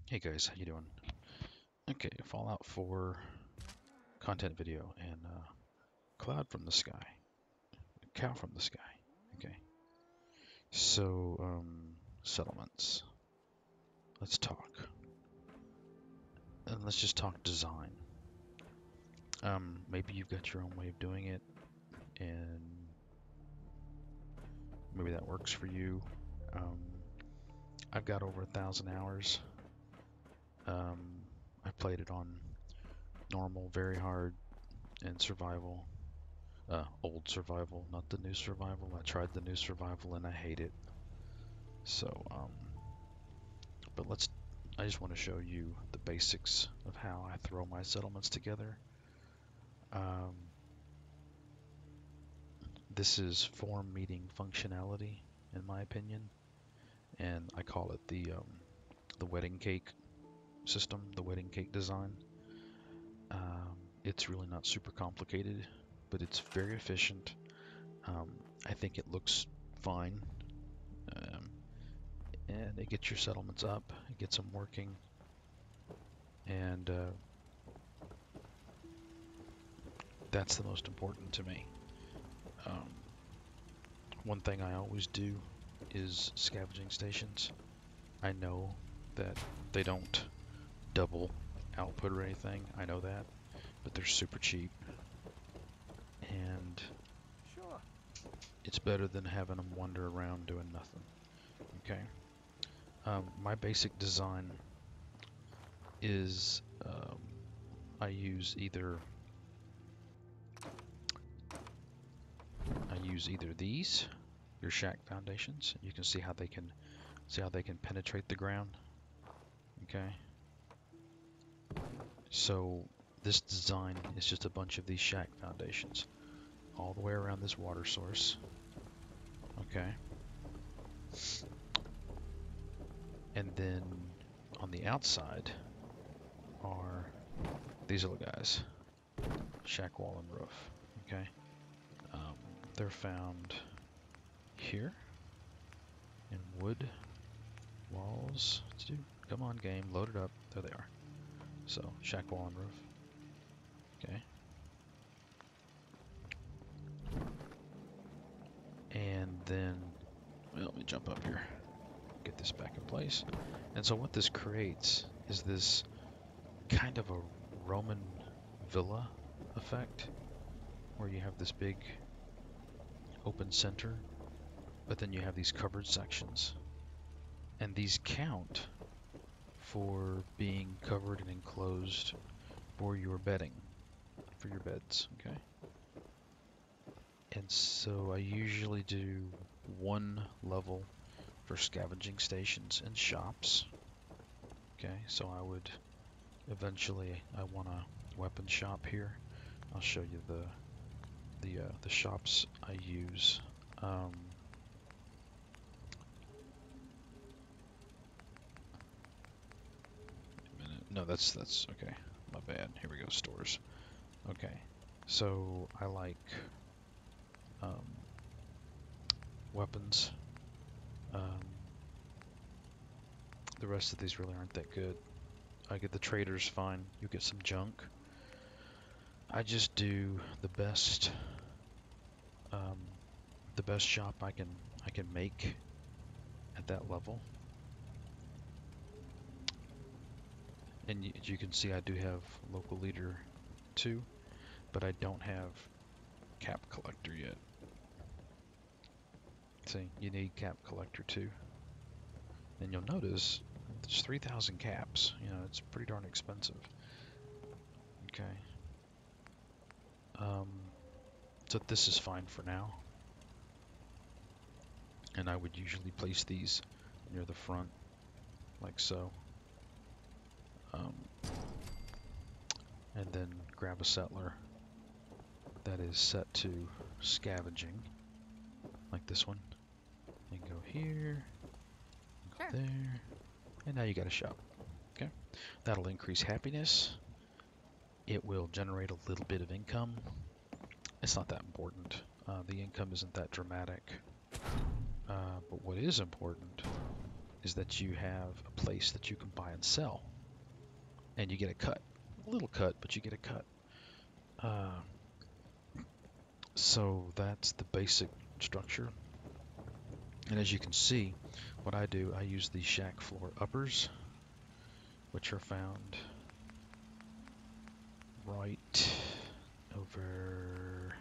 Hey guys, how you doing? Okay, Fallout 4 content video and cloud from the sky, cow from the sky. Okay, so settlements. Let's talk, and let's just talk design. Maybe you've got your own way of doing it, and maybe that works for you. Um, I've got over 1,000 hours. Um, I played it on normal, very hard, and survival. Old survival, not the new survival. I tried the new survival and I hate it. So, but I just want to show you the basics of how I throw my settlements together. Um, this is form meeting functionality, in my opinion, and I call it the wedding cake system, the wedding cake design. It's really not super complicated, but it's very efficient. Um, I think it looks fine, um, and it gets your settlements up, it gets them working, and that's the most important to me. Um, One thing I always do is scavenging stations. I know that they don't double output or anything. I know that, but they're super cheap, and Sure. it's better than having them wander around doing nothing. Okay. My basic design is I use either these, your shack foundations. You can see how they can penetrate the ground. Okay. So this design is just a bunch of these shack foundations all the way around this water source. Okay. And then on the outside are these little guys, shack wall and roof. Okay. Um, they're found here in wood walls. Come on, game, load it up. There they are. So shack wall and roof. Okay. And then, well, let me jump up here, get this back in place. And so what this creates is this kind of a Roman villa effect, where you have this big open center, but then you have these covered sections. And these count for being covered and enclosed for your bedding, for your beds, okay? And so I usually do one level for scavenging stations and shops. Okay, so I would eventually I want a weapon shop here. I'll show you the shops I use. A minute. No, that's okay. My bad. Here we go. Stores. Okay, so I like um, weapons. Um, the rest of these really aren't that good. I get the traders fine. You get some junk. I just do um, the best shop I can make at that level. And as you can see, I do have local leader 2, but I don't have cap collector yet. See, you need cap collector 2. And you'll notice there's 3,000 caps. You know, it's pretty darn expensive. Okay. Um, so this is fine for now. And I would usually place these near the front, like so. Um, and then grab a settler that is set to scavenging, like this one. And go here, go Sure. there, and now you got a shop. Okay, that'll increase happiness. It will generate a little bit of income. It's not that important. The income isn't that dramatic. But what is important is that you have a place that you can buy and sell, and you get a cut. A little cut, but you get a cut. Uh, so that's the basic structure. And as you can see, what I do, I use the shack floor uppers, which are found right over.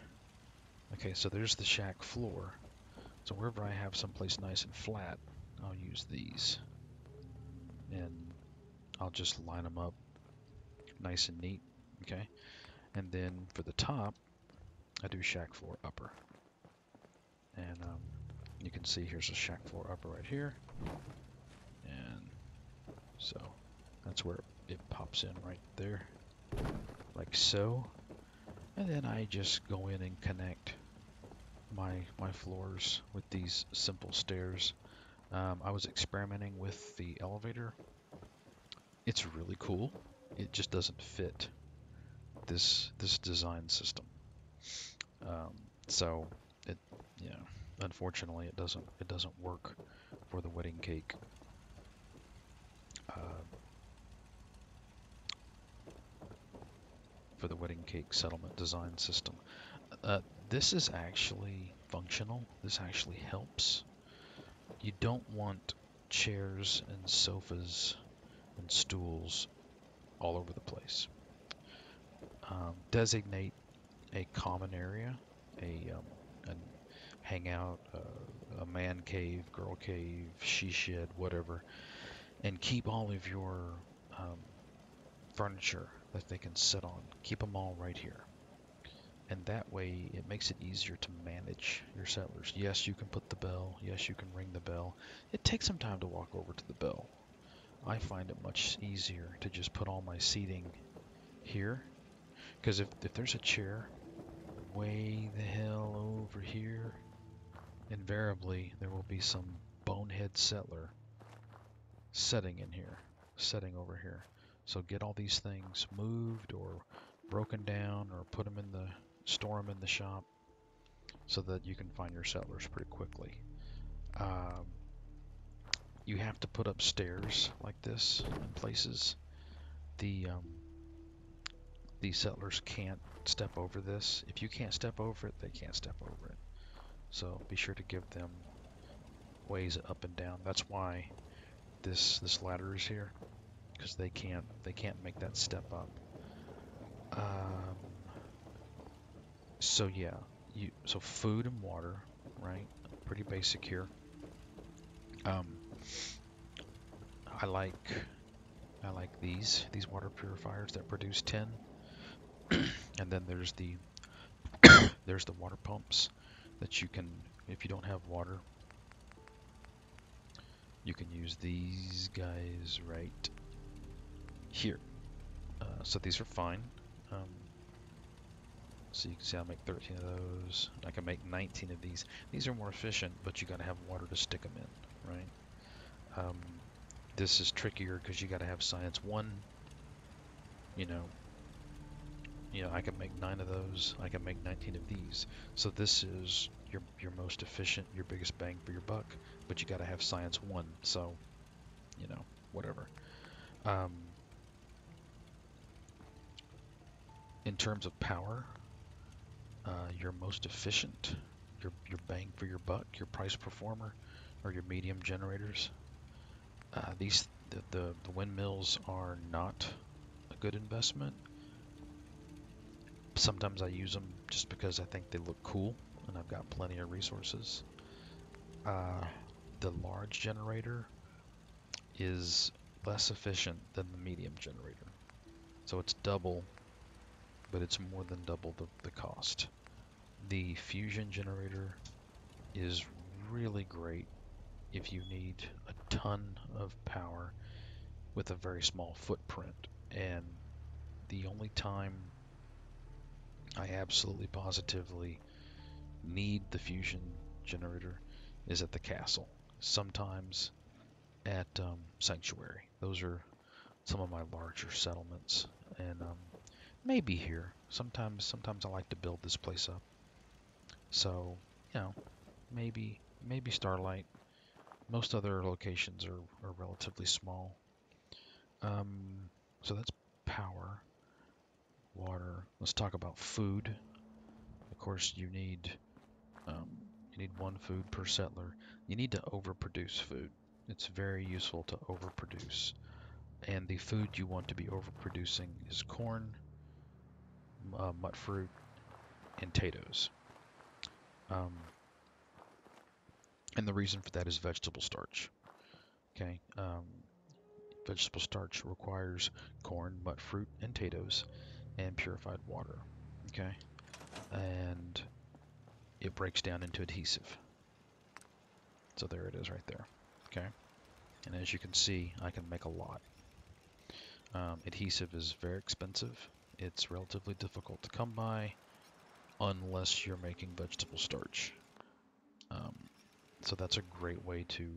Okay, so there's the shack floor. So wherever I have someplace nice and flat, I'll use these. And I'll just line them up nice and neat. Okay, and then for the top, I do shack floor upper. And you can see here's a shack floor upper right here. And so that's where it pops in right there, like so. And then I just go in and connect my floors with these simple stairs. I was experimenting with the elevator. It's really cool. It just doesn't fit this design system. So it, you know, unfortunately it doesn't work for the wedding cake. For the wedding cake settlement design system. This is actually functional. This actually helps. You don't want chairs and sofas and stools all over the place. Designate a common area, a hangout, a man cave, girl cave, she shed, whatever, and keep all of your furniture that they can sit on. Keep them all right here. And that way it makes it easier to manage your settlers. Yes, you can put the bell. Yes, you can ring the bell. It takes some time to walk over to the bell. I find it much easier to just put all my seating here. Because if there's a chair way the hell over here, invariably there will be some bonehead settler sitting in here, sitting over here. So get all these things moved or broken down or store them in the shop so that you can find your settlers pretty quickly. You have to put up stairs like this in places. The settlers can't step over this. If you can't step over it, they can't step over it. So be sure to give them ways up and down. That's why this ladder is here, because they can't make that step up. So yeah, so food and water, right? Pretty basic here. I like these water purifiers that produce 10, and then there's the water pumps that you can, if you don't have water, you can use these guys right here. So these are fine. So you can see I'll make 13 of those. I can make 19 of these. These are more efficient, but you got to have water to stick them in, right? This is trickier because you got to have science 1. You know, I can make 9 of those. I can make 19 of these. So this is your most efficient, your biggest bang for your buck. But you got to have science 1. So, whatever. In terms of power, your most efficient, your bang for your buck, your price performer, or your medium generators. The windmills are not a good investment. Sometimes I use them just because I think they look cool and I've got plenty of resources. The large generator is less efficient than the medium generator. So it's double, but it's more than double the cost. The fusion generator is really great if you need a ton of power with a very small footprint. And the only time I absolutely positively need the fusion generator is at the castle. Sometimes at Sanctuary. Those are some of my larger settlements, and maybe here. Sometimes I like to build this place up. So maybe Starlight, Most other locations are relatively small. Um, so that's power, water. Let's talk about food. Of course, um, you need one food per settler. You need to overproduce food. It's very useful to overproduce. And the food you want to be overproducing is corn, mutfruit, and potatoes. Um, and the reason for that is vegetable starch. Okay, vegetable starch requires corn, mutfruit, and potatoes, and purified water. Okay, and it breaks down into adhesive. So there it is right there. Okay, and as you can see, I can make a lot. Adhesive is very expensive. It's relatively difficult to come by unless you're making vegetable starch. Um, so that's a great way to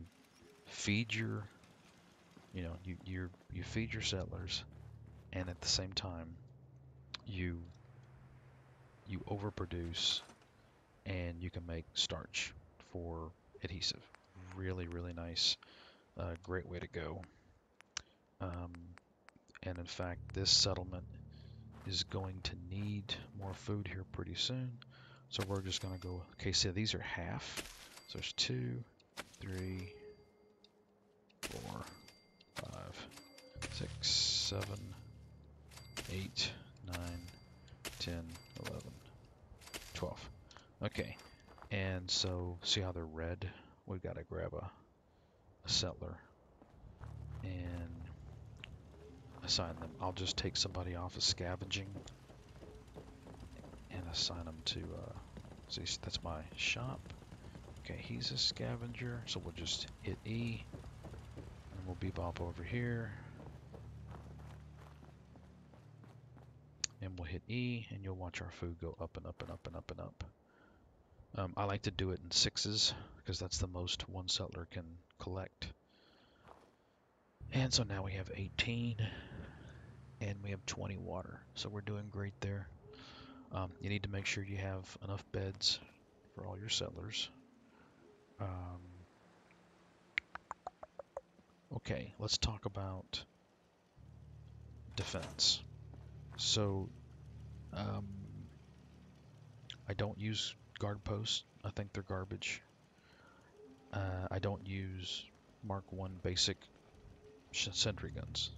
feed your, you feed your settlers, and at the same time you you overproduce, and you can make starch for adhesive. Really, really nice. Great way to go. Um, and in fact, this settlement is going to need more food here pretty soon. So we're just going to go, okay, so these are half. So there's 2, 3, 4, 5, 6, 7, 8, 9, 10, 11, 12. Okay, and so see how they're red? We've got to grab a settler and assign them. I'll just take somebody off of scavenging and assign them to, see, that's my shop. Okay, he's a scavenger, so we'll just hit E, and we'll bebop over here, and we'll hit E, and you'll watch our food go up and up and up and up and up. I like to do it in 6s, because that's the most one settler can collect. And so now we have 18, and we have 20 water, so we're doing great there. You need to make sure you have enough beds for all your settlers. Okay, let's talk about defense. So, um, I don't use guard posts. I think they're garbage. I don't use Mark 1 basic sentry guns.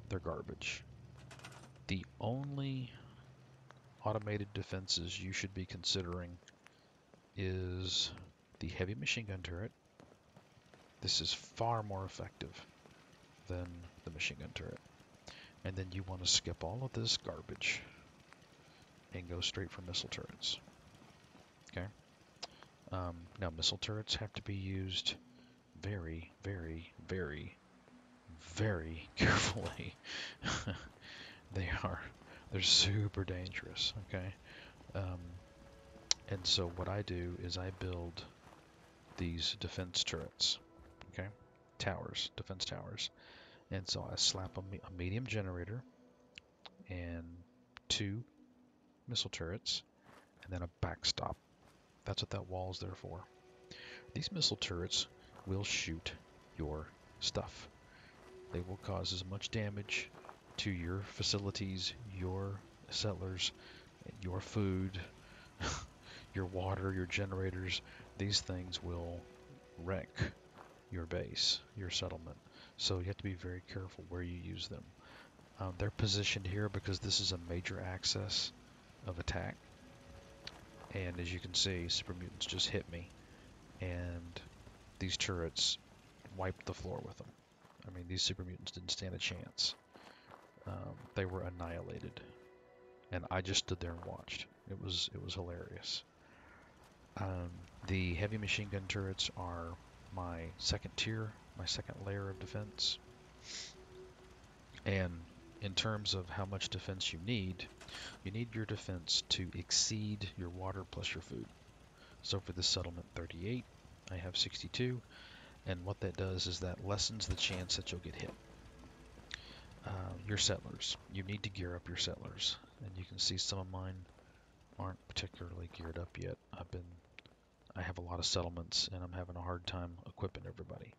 They're garbage. The only automated defenses you should be considering is the heavy machine gun turret. This is far more effective than the machine gun turret. And then you want to skip all of this garbage and go straight for missile turrets. Okay. Now missile turrets have to be used very, very, very, very carefully. They're super dangerous. Okay. Um, and so what I do is I build these defense turrets. Okay. Towers, defense towers. And so I slap a medium generator and 2 missile turrets and then a backstop. That's what that wall is there for. These missile turrets will shoot your stuff. They will cause as much damage to your facilities, your settlers, your food, your water, your generators. These things will wreck your base, your settlement. So you have to be very careful where you use them. They're positioned here because this is a major axis of attack. And as you can see, super mutants just hit me, and these turrets wiped the floor with them. I mean, these super mutants didn't stand a chance. They were annihilated, and I just stood there and watched. It was hilarious. The heavy machine gun turrets are my second tier, my second layer of defense. And in terms of how much defense you need your defense to exceed your water plus your food. So for this settlement 38, I have 62, and what that does is that lessens the chance that you'll get hit. Your settlers, you need to gear up your settlers, and you can see some of mine aren't particularly geared up yet. I've been I have a lot of settlements, and I'm having a hard time equipping everybody.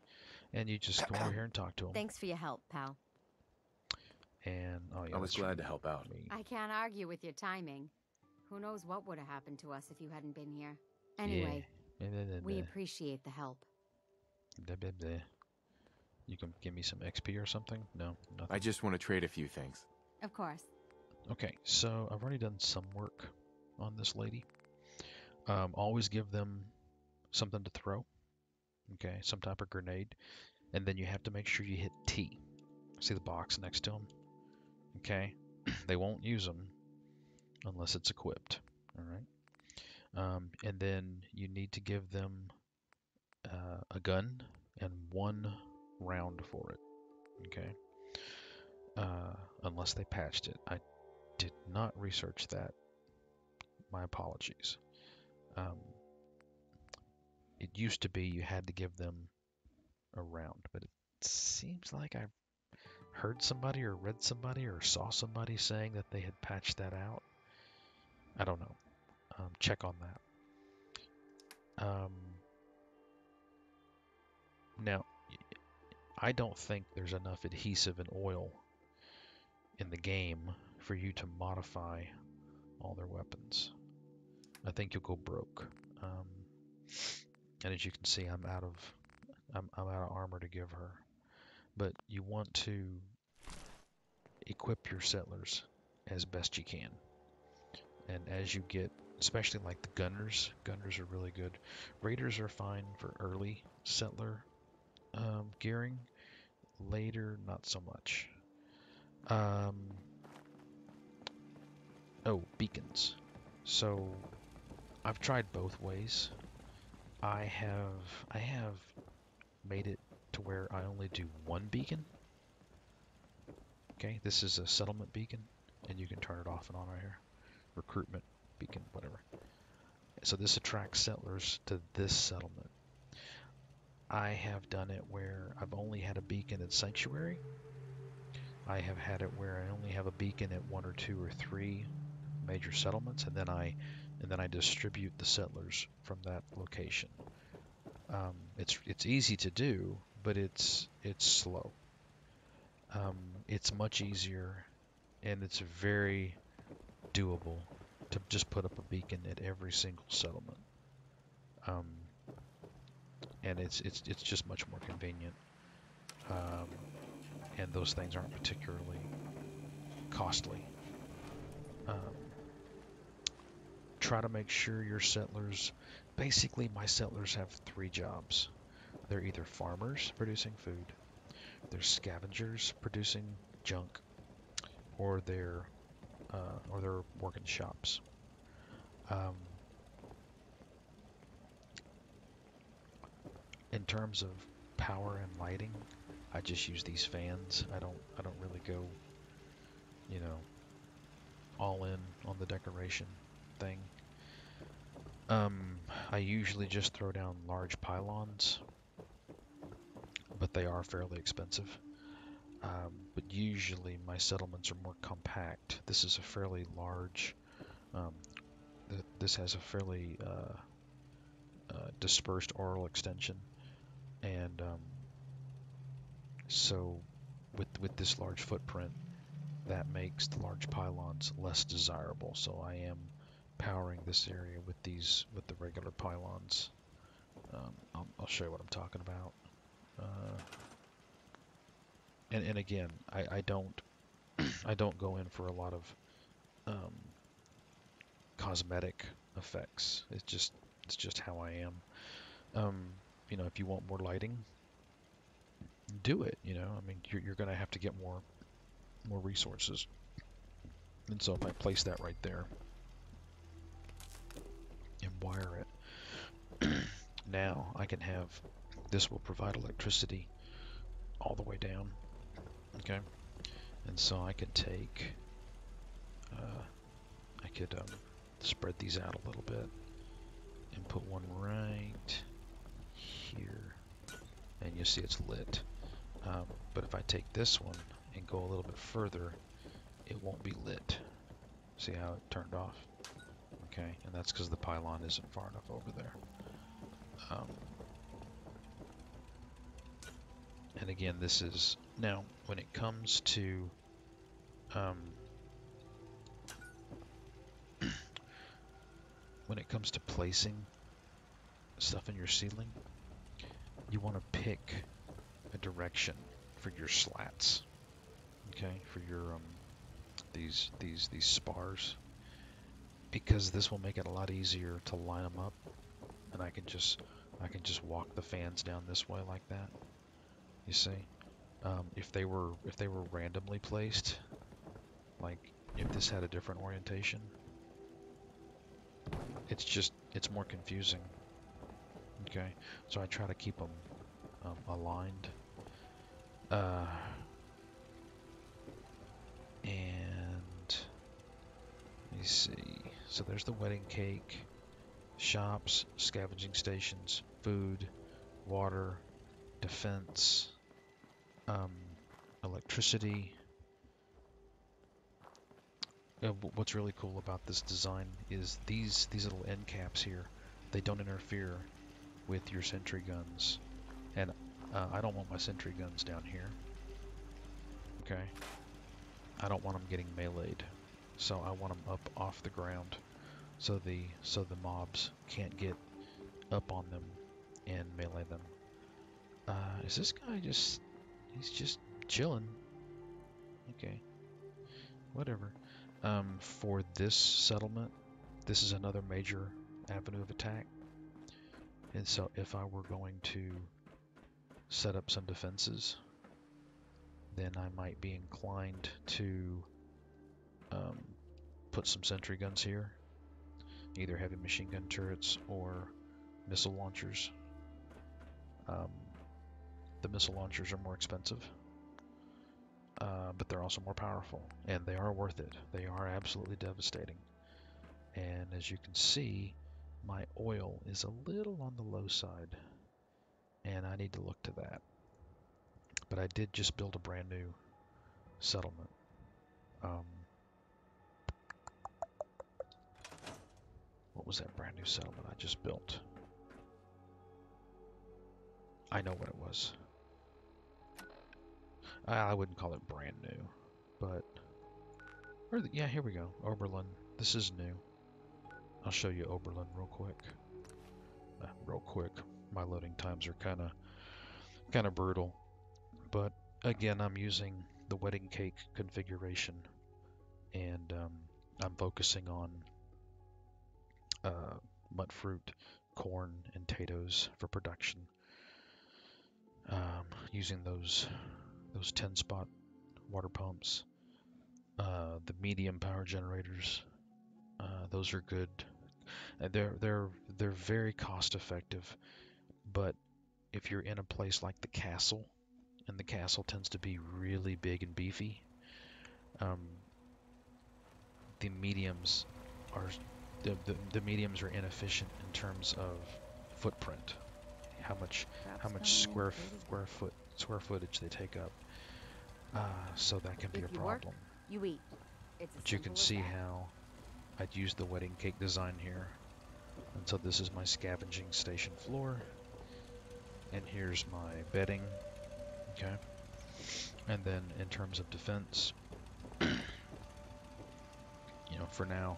And you just come over here and talk to them. Thanks for your help, pal. And, oh yeah, I was that's glad right. to help out. I can't argue with your timing. Who knows what would have happened to us if you hadn't been here. Anyway, Yeah. we appreciate the help. You can give me some XP or something? No, nothing. I just want to trade a few things. Of course. Okay, so I've already done some work on this lady. Always give them something to throw. Okay, some type of grenade. And then you have to make sure you hit T. See the box next to them? Okay, they won't use them unless it's equipped. All right. And then you need to give them a gun and 1 round for it. Okay. Unless they patched it. I did not research that. My apologies. It used to be you had to give them a round, but it seems like I heard somebody or read somebody or saw somebody saying that they had patched that out. I don't know. Check on that. Now, I don't think there's enough adhesive and oil in the game for you to modify all their weapons. I think you'll go broke. And as you can see, I'm out of armor to give her. But you want to equip your settlers as best you can. And as you get, especially like the gunners are really good. Raiders are fine for early settler gearing. Later, not so much. Oh, beacons. So I've tried both ways. I have made it to where I only do 1 beacon. Okay, this is a settlement beacon, and you can turn it off and on right here. Recruitment beacon, whatever. So this attracts settlers to this settlement. I have done it where I've only had a beacon at Sanctuary. I have had it where I only have a beacon at 1 or 2 or 3 major settlements, and then I distribute the settlers from that location. It's easy to do, but it's slow. It's much easier, and it's very doable to just put up a beacon at every single settlement. And it's just much more convenient. And those things aren't particularly costly. Try to make sure your settlers, basically my settlers have 3 jobs. They're either farmers producing food, they're scavengers producing junk, or they're working shops. In terms of power and lighting, I just use these fans. I don't really go, all in on the decoration thing. I usually just throw down large pylons, but they are fairly expensive. But usually my settlements are more compact. This is a fairly large, this has a fairly dispersed oral extension, and so with this large footprint, that makes the large pylons less desirable. So I am powering this area with the regular pylons. I'll show you what I'm talking about. And again, I don't go in for a lot of cosmetic effects. It's just how I am. If you want more lighting, do it. I mean, you're going to have to get more resources. And so if I place that right there and wire it, now I can have, this will provide electricity all the way down. Okay. And so I could take, I could spread these out a little bit and put one right here. And you see it's lit. But if I take this one and go a little bit further, it won't be lit. See how it turned off? Okay, and that's because the pylon isn't far enough over there. Um, and again, this is now when it comes to um, when it comes to placing stuff in your ceiling, you want to pick a direction for your slats. Okay, for your these spars, because this will make it a lot easier to line them up, and I can just walk the fans down this way like that. You see, if they were randomly placed, like if this had a different orientation, it's more confusing. Okay, so I try to keep them aligned. And let me see. So there's the wedding cake, shops, scavenging stations, food, water, defense, electricity. What's really cool about this design is these little end caps here. They don't interfere with your sentry guns, and I don't want my sentry guns down here. Okay, I don't want them getting meleeed, so I want them up off the ground, so the mobs can't get up on them and melee them. Is this guy he's just chilling? Okay, whatever. For this settlement, this is another major avenue of attack, and so if I were going to set up some defenses, then I might be inclined to put some sentry guns here, either heavy machine gun turrets or missile launchers. The missile launchers are more expensive, but they're also more powerful, and they are worth it. They are absolutely devastating. And as you can see, my oil is a little on the low side, and I need to look to that. But I did just build a brand new settlement. What was that brand new settlement I just built? I know what it was. I wouldn't call it brand new, but yeah, here we go. Oberlin. This is new. I'll show you Oberlin real quick. My loading times are kind of brutal, but again, I'm using the wedding cake configuration, and I'm focusing on mudfruit, corn, and potatoes for production. Using those 10-spot water pumps, the medium power generators. Those are good. They're very cost effective, but if you're in a place like the castle, and the castle tends to be really big and beefy, the mediums are inefficient in terms of footprint, how much square footage they take up. So that can be a problem. You eat. But you can see how I'd use the wedding cake design here. And so this is my scavenging station floor, and here's my bedding. Okay, and then in terms of defense, for now,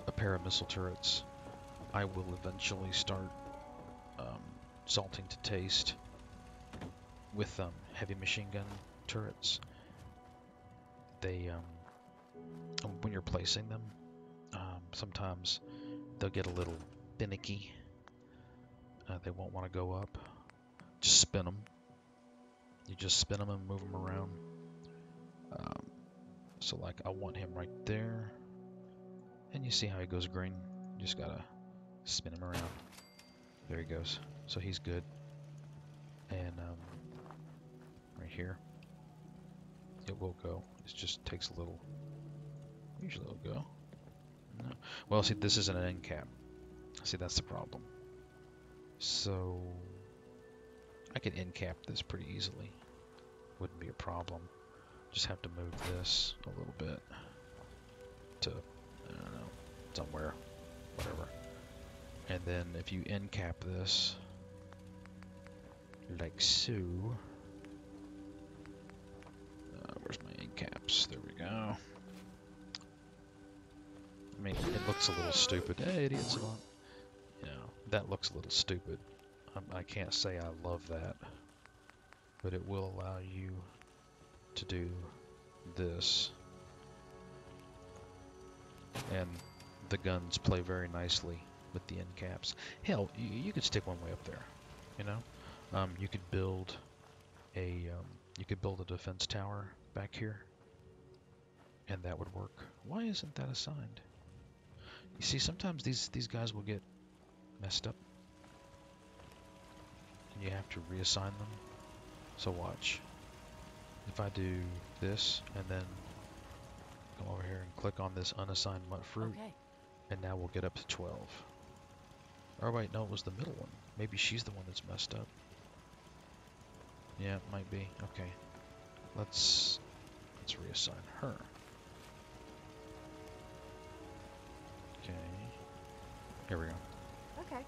a pair of missile turrets. I will eventually start salting to taste with heavy machine gun turrets. They when you're placing them, sometimes they'll get a little finicky. They won't want to go up. Just spin them. You just spin them and move them around. So like I want him right there, and you see how he goes green. You just gotta spin him around. There he goes. So he's good. And right here, it will go. It just takes a little. Usually it'll go. No. Well, see, this isn't an end cap. See, that's the problem. So I could end cap this pretty easily. Wouldn't be a problem. Just have to move this a little bit to, I don't know, somewhere, whatever. And then if you end cap this, like so. Where's my end caps? There we go. I mean, it looks a little stupid. Hey, idiots! You know, that looks a little stupid. I can't say I love that, but it will allow you to do this. And the guns play very nicely with the end caps. Hell, you could stick one way up there, you know? You could build a defense tower back here, and that would work. Why isn't that assigned? You see, sometimes these guys will get messed up, and you have to reassign them. So watch. If I do this, and then come over here and click on this unassigned mutt fruit, Okay. and now we'll get up to 12. Oh wait, no, it was the middle one. Maybe she's the one that's messed up. Yeah, it might be. Okay. Let's reassign her. Okay. Here we go. Okay.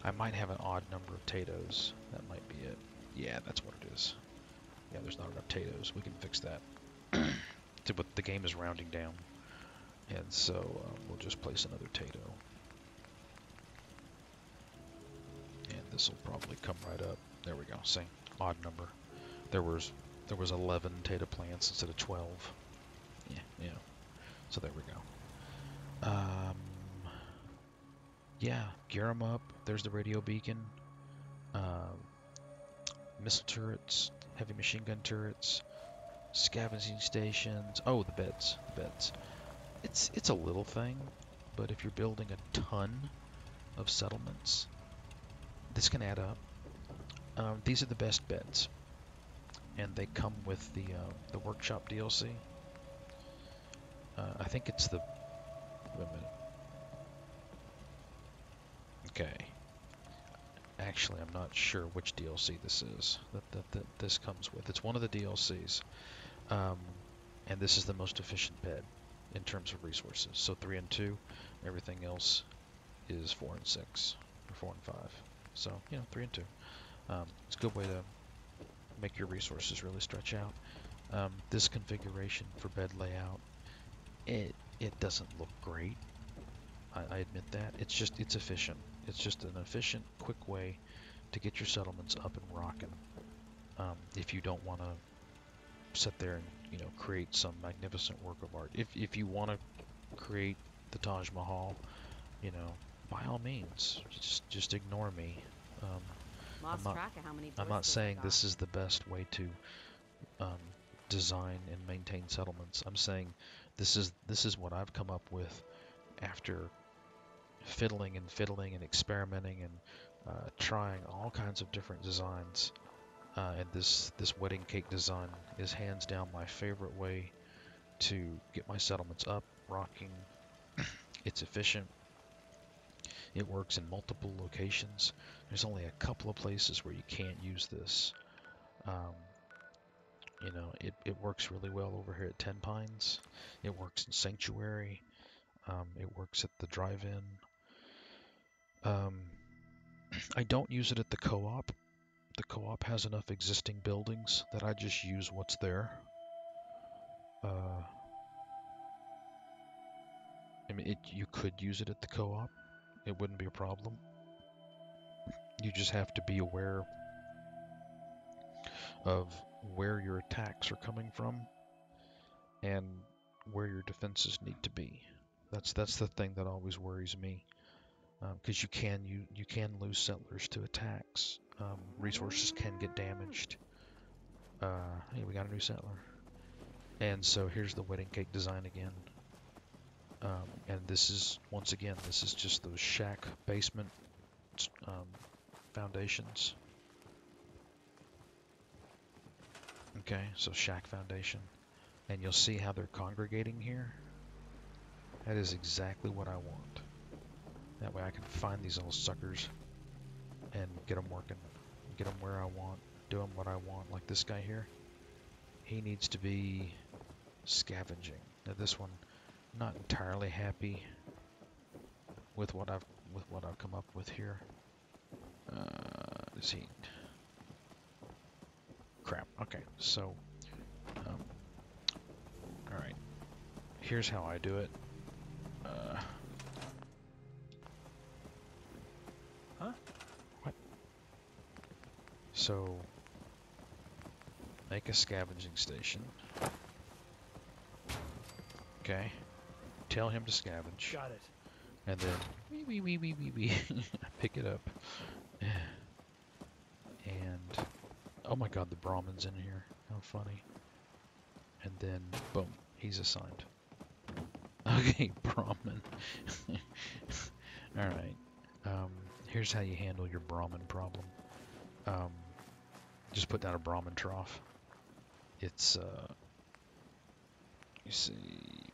I might have an odd number of potatoes. That might be it. Yeah, that's what it is. Yeah, there's not enough potatoes. We can fix that. But the game is rounding down. And so we'll just place another tato. And this will probably come right up. There we go. See? Odd number. There was 11 tato plants instead of 12. Yeah. So there we go. Yeah, gear them up. There's the radio beacon. Missile turrets, heavy machine gun turrets, scavenging stations. Oh, the beds. It's a little thing, but if you're building a ton of settlements, this can add up. These are the best beds, and they come with the workshop DLC. I think it's the. Wait a minute. Okay. Actually, I'm not sure which DLC this is that this comes with. It's one of the DLCs, and this is the most efficient bed in terms of resources. So 3 and 2, everything else is 4 and 6, or 4 and 5. So 3 and 2. It's a good way to make your resources really stretch out. This configuration for bed layout, it doesn't look great. I admit that. It's efficient. It's just an efficient, quick way to get your settlements up and rocking. If you don't want to sit there and create some magnificent work of art. If you want to create the Taj Mahal, by all means, just ignore me. Lost track of how many I'm not bullets saying I this got. is the best way to design and maintain settlements. I'm saying this is what I've come up with after fiddling and experimenting and trying all kinds of different designs. And this wedding cake design is hands down my favorite way to get my settlements up, rocking. It's efficient. It works in multiple locations. There's only a couple of places where you can't use this. It works really well over here at Ten Pines. It works in Sanctuary. It works at the drive-in. I don't use it at the co-op. The co-op has enough existing buildings that I just use what's there. You could use it at the co-op. It wouldn't be a problem. You just have to be aware of where your attacks are coming from and where your defenses need to be. That's the thing that always worries me, because you can lose settlers to attacks. Resources can get damaged. Hey, we got a new settler. And so here's the wedding cake design again. And this is, once again, this is just those shack basement foundations. Okay, so shack foundation. And you'll see how they're congregating here. That is exactly what I want. That way I can find these little suckers and get them working. Get them where I want, do them what I want. Like this guy here. He needs to be scavenging. Now this one, not entirely happy with what I've with what I've come up with here. Let's see. Crap. Okay, so, all right. Here's how I do it. Huh? What? So, make a scavenging station. Okay. Tell him to scavenge. Got it. And then, wee, pick it up. And, oh my god, the Brahmin's in here. How funny. And then, boom, he's assigned. Okay, Brahmin. Alright. Here's how you handle your Brahmin problem. Just put down a Brahmin trough. It's, you see,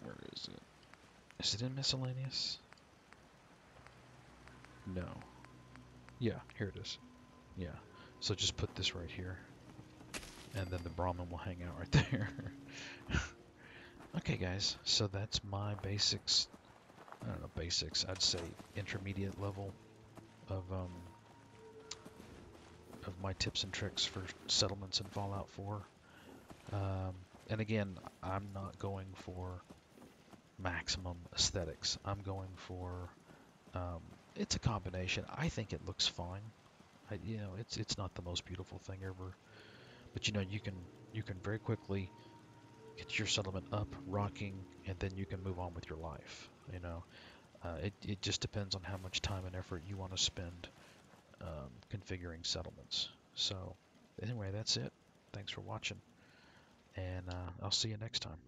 where is it? Is it in miscellaneous? No. Yeah, here it is. Yeah. So just put this right here. And then the Brahmin will hang out right there. Okay, guys. So that's my basics. I don't know, basics. I'd say intermediate level of my tips and tricks for settlements in Fallout 4. And again, I'm not going for maximum aesthetics. I'm going for it's a combination. I think it looks fine. You know, it's not the most beautiful thing ever, but you know, you can very quickly get your settlement up, rocking, and then you can move on with your life. You know, it just depends on how much time and effort you want to spend configuring settlements. So anyway, that's it. Thanks for watching, and I'll see you next time.